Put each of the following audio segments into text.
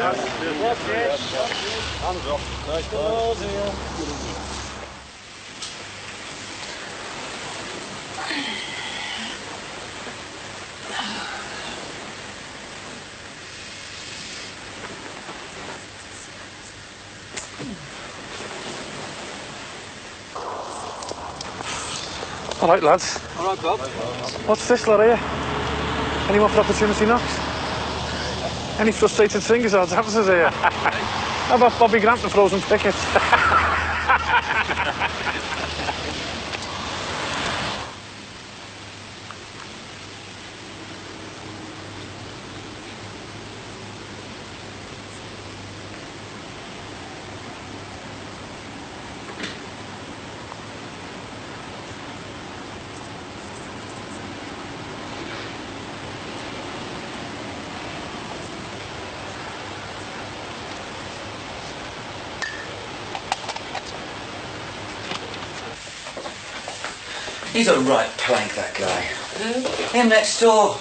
Hands off. Nice balls here. All right, lads. All right, Bob. What's this lot here? Any more for opportunity knocks? Any frustrated singers or dancers here? How about Bobby Grant and Frozen Pickett? He's a right plank, that guy. Who? Him next door.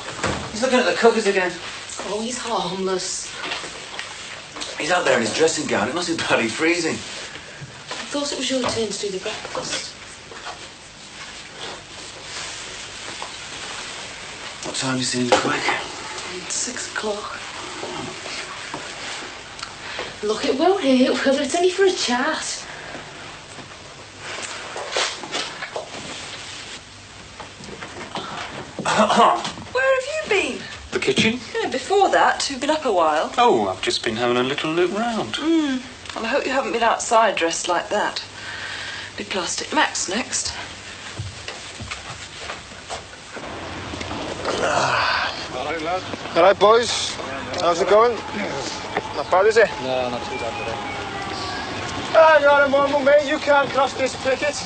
He's looking at the cookers again. Oh, he's harmless. He's out there in his dressing gown. It must be bloody freezing. I thought it was your turn to do the breakfast. What time do you see him quick? It's 6 o'clock. Look, it won't hurt, will it? It's only for a chat. Where have you been? The kitchen? Yeah, before that, you've been up a while. Oh, I've just been having a little look round. Well, I hope you haven't been outside dressed like that. Be Plastic Max next. All right, lad. All right, boys. How's it going? Not bad, is it? No, not too bad today. Hang on a moment, mate. You can't cross this picket.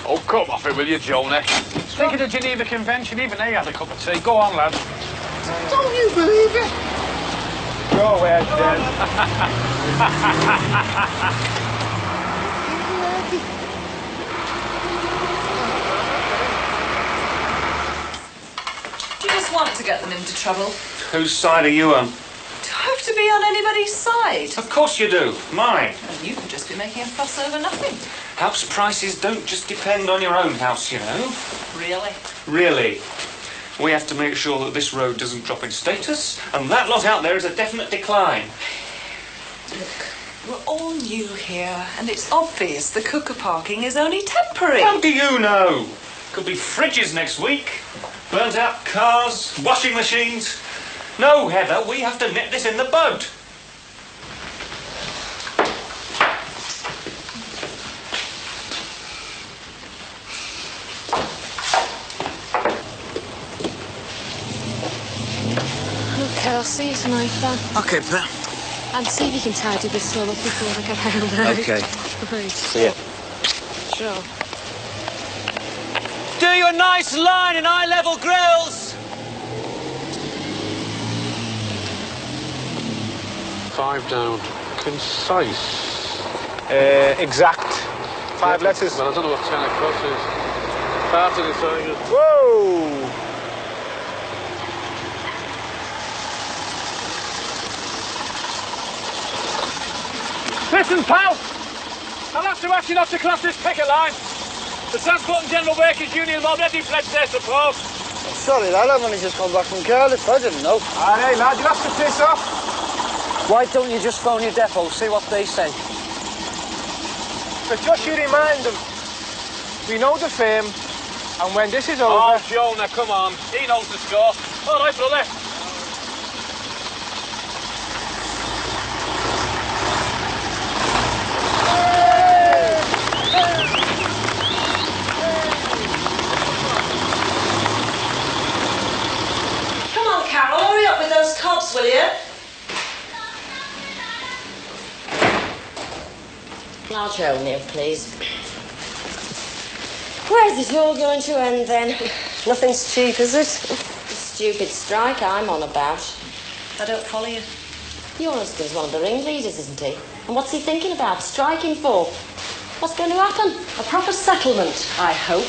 Oh, come off it, will you, Jonek? Think of the Geneva Convention. Even they had a cup of tea. Go on, lad. Don't you believe it? Go ahead, then. Do you just want to get them into trouble? Whose side are you on? Do I have to be on anybody's side? Of course you do. Mine. And you could just be making a fuss over nothing. House prices don't just depend on your own house, you know. Really? Really. We have to make sure that this road doesn't drop in status, and that lot out there is a definite decline. Look, we're all new here, and it's obvious the cooker parking is only temporary. How do you know? Could be fridges next week, burnt out cars, washing machines. No, Heather, we have to nip this in the bud. Okay, I'll see you tonight then. Okay, Pat. And see if you can tidy this all up before I get home. Okay. Right. See ya. Sure. Do you a nice line in eye-level grills. 5 down. Concise. Exact. 5 letters. Well, I don't know what 10 across is. Part of the tiger. Whoa! Listen, pal! I'll have to ask you not to cross this picket line. The Transport and General Workers Union have already pledged their support. Sorry, lad, I've only just come back from Cardiff. I didn't know. All right, lad, you'll have to piss off. Why don't you just phone your depot, see what they say? But just you remind them, we know the firm, and when this is over... Oh, Jonah, come on. He knows the score. All right, brother. Come on, Carol, hurry up with those cobs, will you? Large hole nib, please. Where's it all going to end then? Nothing's cheap, is it? The stupid strike I'm on about. I don't follow you. Your husband's one of the ringleaders, isn't he? And what's he thinking about striking for? What's going to happen? A proper settlement, I hope.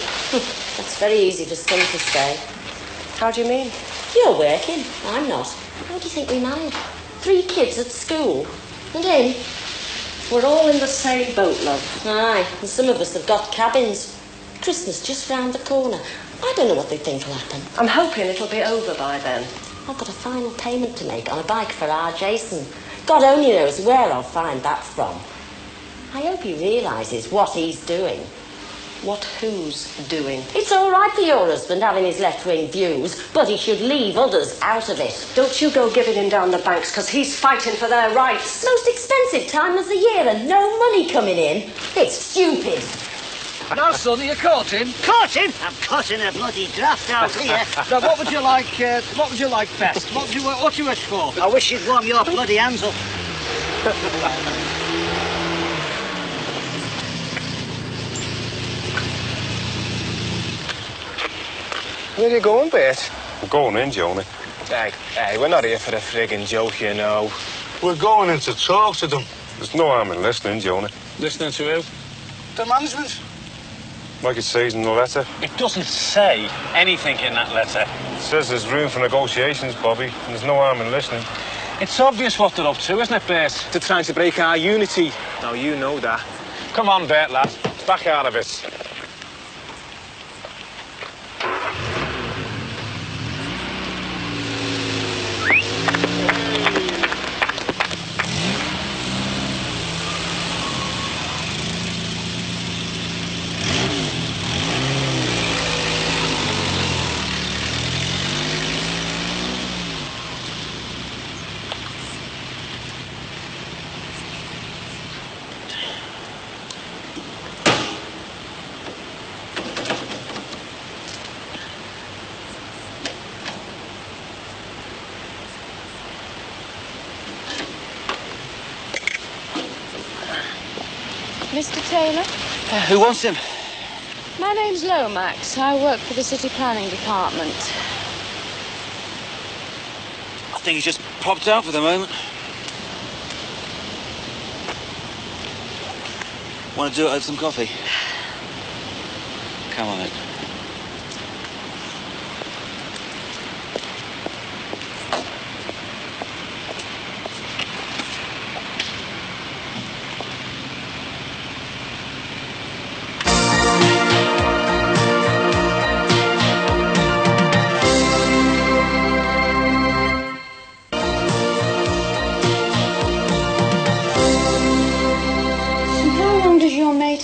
That's very easy for Scum to say. How do you mean? You're working, I'm not. How do you think we married? 3 kids at school. And him. We're all in the same boat, love. Aye, and some of us have got cabins. Christmas just round the corner. I don't know what they think will happen. I'm hoping it'll be over by then. I've got a final payment to make on a bike for our Jason. God only knows where I'll find that from. I hope he realises what he's doing. What who's doing? It's all right for your husband having his left-wing views, but he should leave others out of it. Don't you go giving him down the banks, because he's fighting for their rights. Most expensive time of the year and no money coming in. It's stupid. Now, son, are you caught him? Caught him? I'm caught in a bloody draft out here. Now, what would you like? What would you like best? What do you wish for? I wish you'd warm your bloody hands up. Where are you going, Bert? We're going in, Joni. Hey, we're not here for the friggin' joke, you know. We're going in to talk to them. There's no harm in listening, Joni. Listening to who? The management. Like it says in the letter. It doesn't say anything in that letter. It says there's room for negotiations, Bobby, and there's no harm in listening. It's obvious what they're up to, isn't it, Bert? They're trying to break our unity. Now, you know that. Come on, Bert, lad. Back out of it. Mr. Taylor? Who wants him? My name's Lomax. I work for the City Planning Department. I think he's just popped out for the moment. Want to do it over some coffee? Come on, then.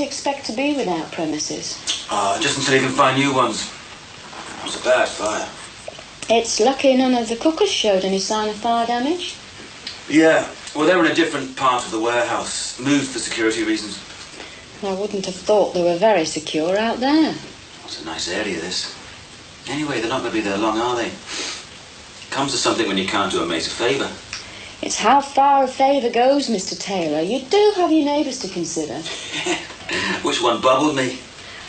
Expect to be without premises? Just until he can find new ones. It was a bad fire. It's lucky none of the cookers showed any sign of fire damage. Yeah, well, they were in a different part of the warehouse. Moved for security reasons. I wouldn't have thought they were very secure out there. It's a nice area, this. Anyway, they're not going to be there long, are they? Comes to something when you can't do a mate a favour. It's how far a favour goes, Mr. Taylor. You do have your neighbours to consider. Which one bubbled me?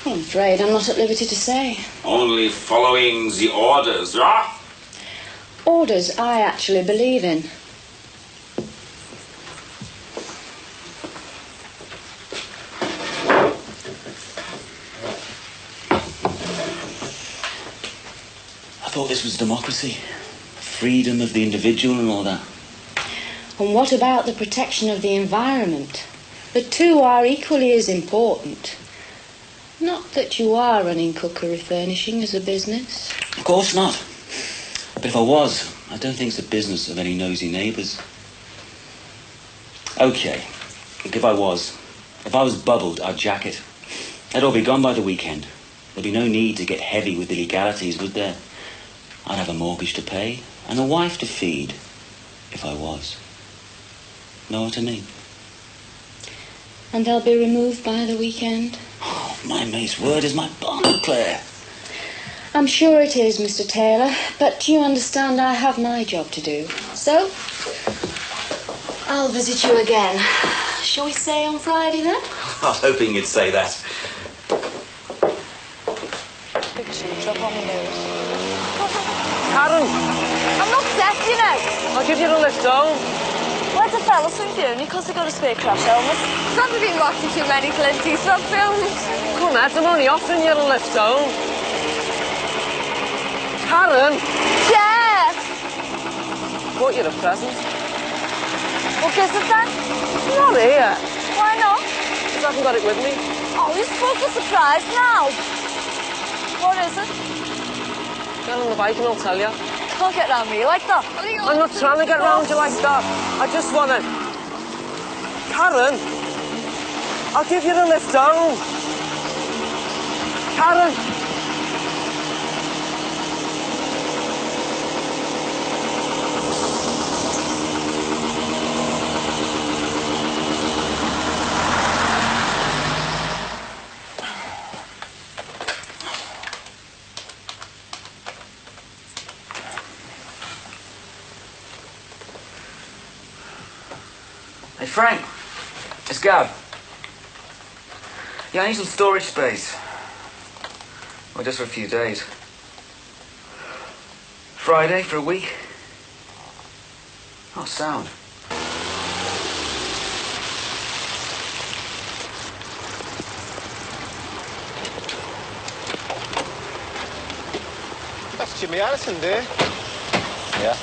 I'm afraid I'm not at liberty to say. Only following the orders, ah? Orders I actually believe in. I thought this was democracy. Freedom of the individual and all that. And what about the protection of the environment? The two are equally as important. Not that you are running cookery furnishing as a business. Of course not. But if I was, I don't think it's the business of any nosy neighbours. OK, if I was bubbled, I'd jack it. They'd all be gone by the weekend. There'd be no need to get heavy with the legalities, would there? I'd have a mortgage to pay and a wife to feed, if I was. Know what I mean? And they'll be removed by the weekend? Oh, my mate's word is my bond, Claire. I'm sure it is, Mr. Taylor, but you understand I have my job to do. So, I'll visit you again. Shall we say on Friday, then? I was hoping you'd say that. Drop on my nose. Karen! I'm not deaf, you know. I'll give you the lift home. Where's the fella from uni? Because they got a spare crash helmet. Probably been watching too many Clint Eastwood films. Come on, I'm only offering you the lift home. Karen! Jeff! Bought you a present. We'll kiss it then? Not here. Why not? Because I haven't got it with me. Oh, you're supposed to surprise now. What is it? Get on the bike and I'll tell you. Don't get around me like that. I'm not trying to get round you like that. I just want to... Karen, I'll give you the lift down. Karen. Hey, Frank. It's Gab. Yeah, I need some storage space. Well, just for a few days. Friday for a week. Oh, sound. That's Jimmy Harrison there. Yeah.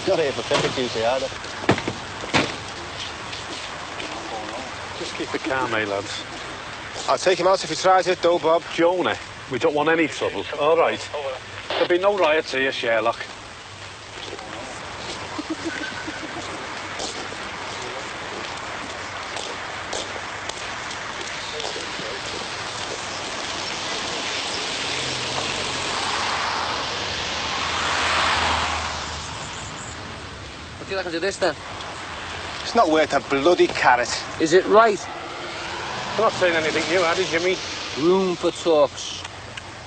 Not here for cricket duty either. Just keep it calm, eh, lads? I'll take him out if he tries it, though, Bob. Jonah, we don't want any trouble. All right. There'll be no riots here, Sherlock. What do you reckon to this, then? It's not worth a bloody carrot. Is it right? I'm not saying anything new, are you, Jimmy? Room for talks.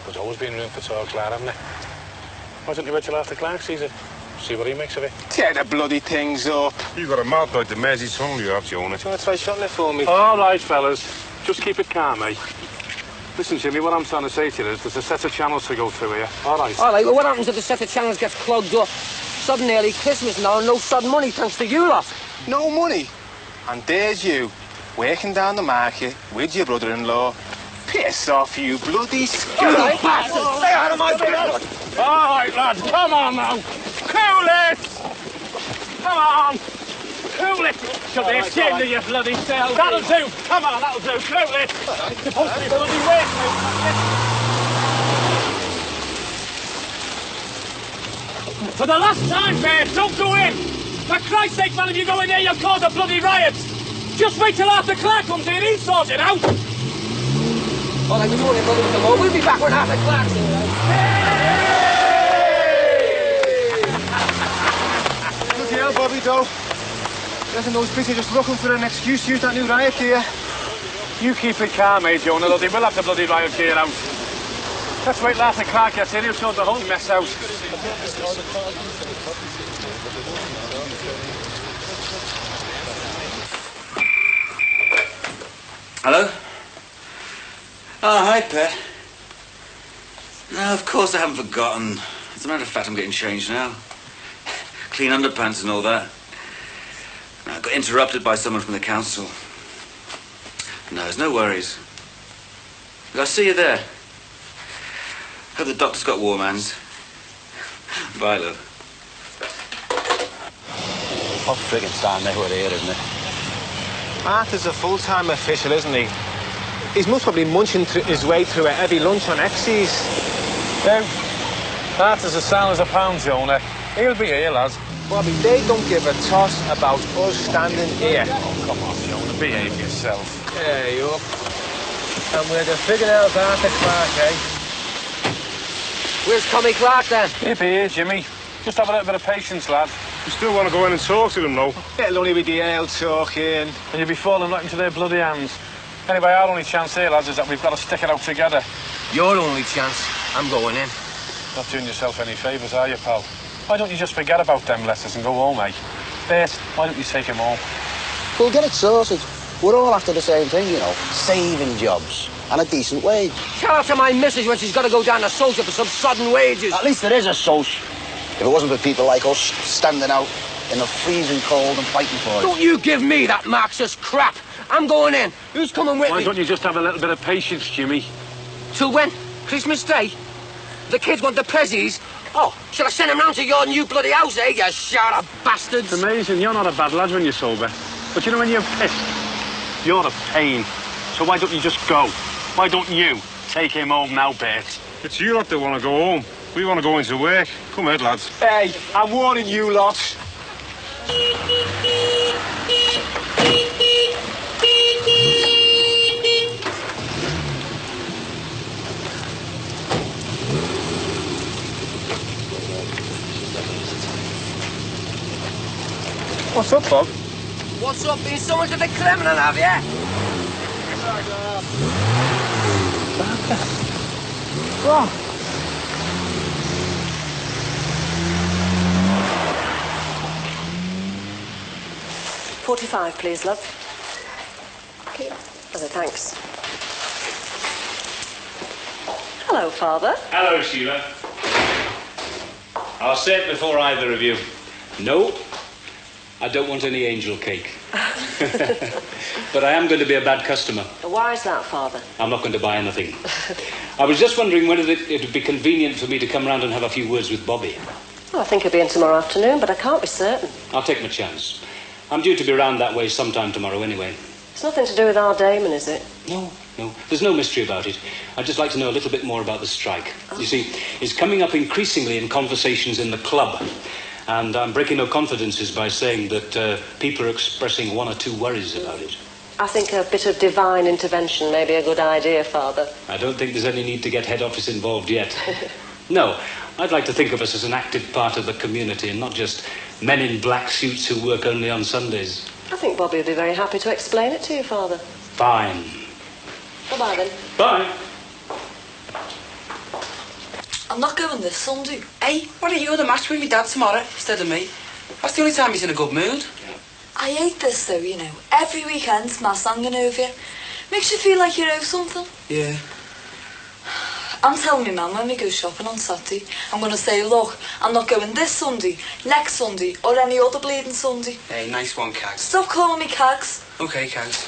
There's always been room for talk, lad, hasn't there? Why don't you wait till after Clark sees it? See what he makes of it. Tear the bloody things up. You got a mouth like the Mersey's tongue you have, Jonah. Do you want to try shotting it for me? All right, fellas. Just keep it calm, eh? Listen, Jimmy, what I'm trying to say to you is there's a set of channels to go through here. All right. All right, well, what happens if the set of channels gets clogged up? Sudden early Christmas now and no sudden money thanks to you lot. No money? And there's you, working down the market with your brother-in-law. Piss off, you bloody scum! Stay out of my business! All right, lads, come on now. Cool it! Come on! Cool it! Should be ashamed of your bloody self. That'll do! Come on, that'll do! Cool it! It's supposed to be bloody wasted. For the last time, mate, don't go in! For Christ's sake, man, if you go in there, you'll cause a bloody riot! Just wait till after Clark comes in, he'll sort it out! All right, we won't even look them all. We'll be back when after Clark's here, right? Bloody hell, Bobby Doe. Reckon those people are just looking for an excuse to use that new riot gear. You keep it calm, eh, Jonah, though they will have the bloody riot gear out. Let's wait till after Clark gets in, he'll sort the whole mess out. Hello? Oh, hi, Pet. No, of course I haven't forgotten. As a matter of fact, I'm getting changed now. Clean underpants and all that. I got interrupted by someone from the council. No, there's no worries. I'll see you there. Hope the doctor's got warm hands. Bye, love. What friggin' time they were here, isn't it? Arthur's a full-time official, isn't he? He's most probably munching his way through a heavy lunch on X's. No. Arthur's as sound as a pound, Jonah. He'll be here, lads. Bobby, they don't give a toss about us standing here. Oh, come on, Jonah, behave yourself. Yeah, you up. And we're to figure out Arthur Clark, eh? Where's Tommy Clark, then? He'll be here, Jimmy. Just have a little bit of patience, lad. You still want to go in and talk to them, though? It'll only be the ale talking. And you'll be falling right into their bloody hands. Anyway, our only chance here, lads, is that we've got to stick it out together. Your only chance. I'm going in. Not doing yourself any favours, are you, pal? Why don't you just forget about them letters and go home, eh? Bert, why don't you take him home? We'll get it sorted. We're all after the same thing, you know. Saving jobs. And a decent wage. Tell her to my missus when she's got to go down to soldier for some sodden wages. At least there is a soch. If it wasn't for people like us standing out in the freezing cold and fighting for it. Don't you give me that Marxist crap. I'm going in. Who's coming with me? Why don't you just have a little bit of patience, Jimmy? Till when? Christmas Day? The kids want the prezzies. Oh, shall I send him round to your new bloody house, eh, you shout bastards? It's amazing. You're not a bad lad when you're sober. But you know when you're pissed, you're a pain. So why don't you just go? Why don't you take him home now, Bert? It's you lot that want to go home. We want to go into work. Come ahead, lads. Hey, I'm warning you lot. What's up, Bob? What's up? Been so much of the Kremlin, have you? What? 45, please, love. Okay. Okay, thanks. Hello, Father. Hello, Sheila. I'll say it before either of you. No, I don't want any angel cake. But I am going to be a bad customer. Why is that, Father? I'm not going to buy anything. I was just wondering whether it would be convenient for me to come round and have a few words with Bobby. Well, I think he'll be in tomorrow afternoon, but I can't be certain. I'll take my chance. I'm due to be round that way sometime tomorrow anyway. It's nothing to do with our Damon, is it? No. There's no mystery about it. I'd just like to know a little bit more about the strike. Oh. You see, it's coming up increasingly in conversations in the club. And I'm breaking no confidences by saying that people are expressing one or two worries about it. I think a bit of divine intervention may be a good idea, Father. I don't think there's any need to get head office involved yet. No, I'd like to think of us as an active part of the community and not just men in black suits who work only on Sundays. I think Bobby would be very happy to explain it to you, Father. Fine. Bye-bye, then. Bye. I'm not going this Sunday. Hey, why don't you go to the match with me dad tomorrow instead of me? That's the only time he's in a good mood. I hate this, though, you know. Every weekend's mass hanging over you. Makes you feel like you owe something. Yeah. I'm telling my mum when we go shopping on Saturday, I'm going to say, look, I'm not going this Sunday, next Sunday, or any other bleeding Sunday. Hey, nice one, Cags. Stop calling me Cags. Okay, Cags.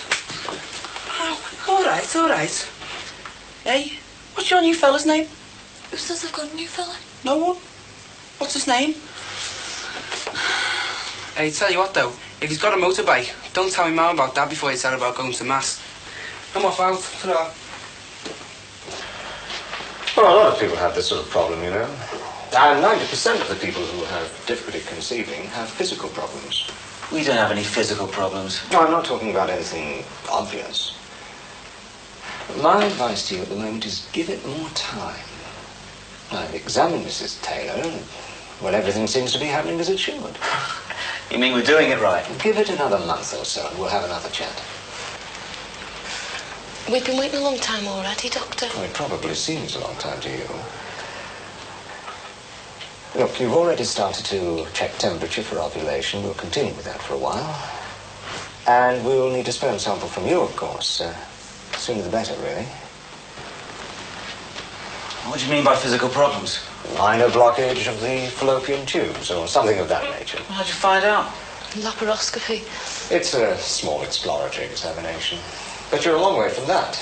Oh, all right. Hey, what's your new fella's name? Who says I've got a new fella? No one. What's his name? Hey, tell you what, though, if he's got a motorbike, don't tell me mum about that before you tell her about going to mass. I'm off out. Ta-ra. Well, a lot of people have this sort of problem, you know. And 90% of the people who have difficulty conceiving have physical problems. We don't have any physical problems. No, I'm not talking about anything obvious. My advice to you at the moment is give it more time. I've examined Mrs. Taylor, well, everything seems to be happening as it should. You mean we're doing it right? Give it another month or so and we'll have another chat. We've been waiting a long time already, Doctor. Well, it probably seems a long time to you. Look, you've already started to check temperature for ovulation. We'll continue with that for a while. And we'll need a sperm sample from you, of course. Sooner the better, really. What do you mean by physical problems? Minor blockage of the fallopian tubes or something of that nature. How'd you find out? Laparoscopy. It's a small exploratory examination. But you're a long way from that.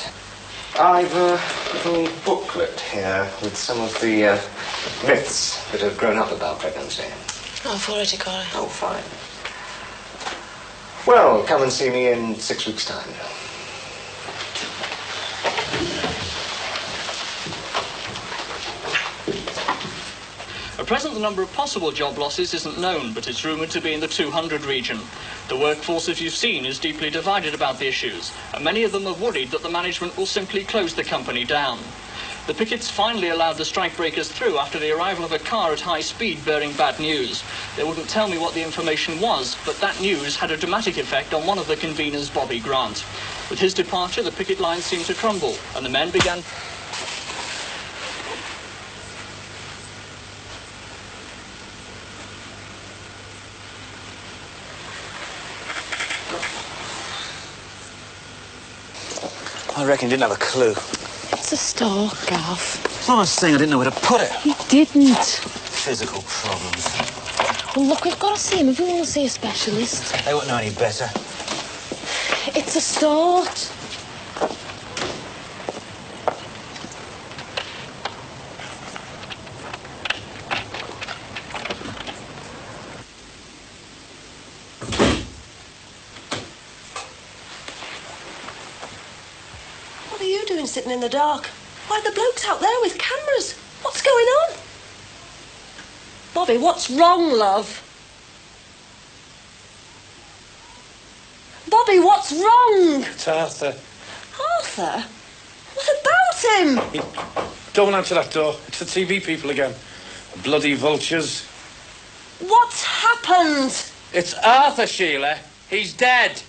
I've a little booklet here with some of the myths that have grown up about pregnancy. Oh, I've already got it. Oh, fine. Well, come and see me in 6 weeks' time. At present, the number of possible job losses isn't known, but it's rumoured to be in the 200 region. The workforce, as you've seen, is deeply divided about the issues, and many of them are worried that the management will simply close the company down. The pickets finally allowed the strikebreakers through after the arrival of a car at high speed bearing bad news. They wouldn't tell me what the information was, but that news had a dramatic effect on one of the conveners, Bobby Grant. With his departure, the picket line seemed to crumble, and the men began... I reckon he didn't have a clue. It's a store, Gav. It's not a thing, I didn't know where to put it. You didn't. Physical problems. Well, look, we've got to see him if we want to see a specialist. They wouldn't know any better. It's a start. been sitting in the dark. Why, the bloke's out there with cameras. What's going on? Bobby, what's wrong, love? Bobby, what's wrong? It's Arthur. Arthur? What about him? Don't answer that door. It's the TV people again. Bloody vultures. What's happened? It's Arthur, Sheila. He's dead.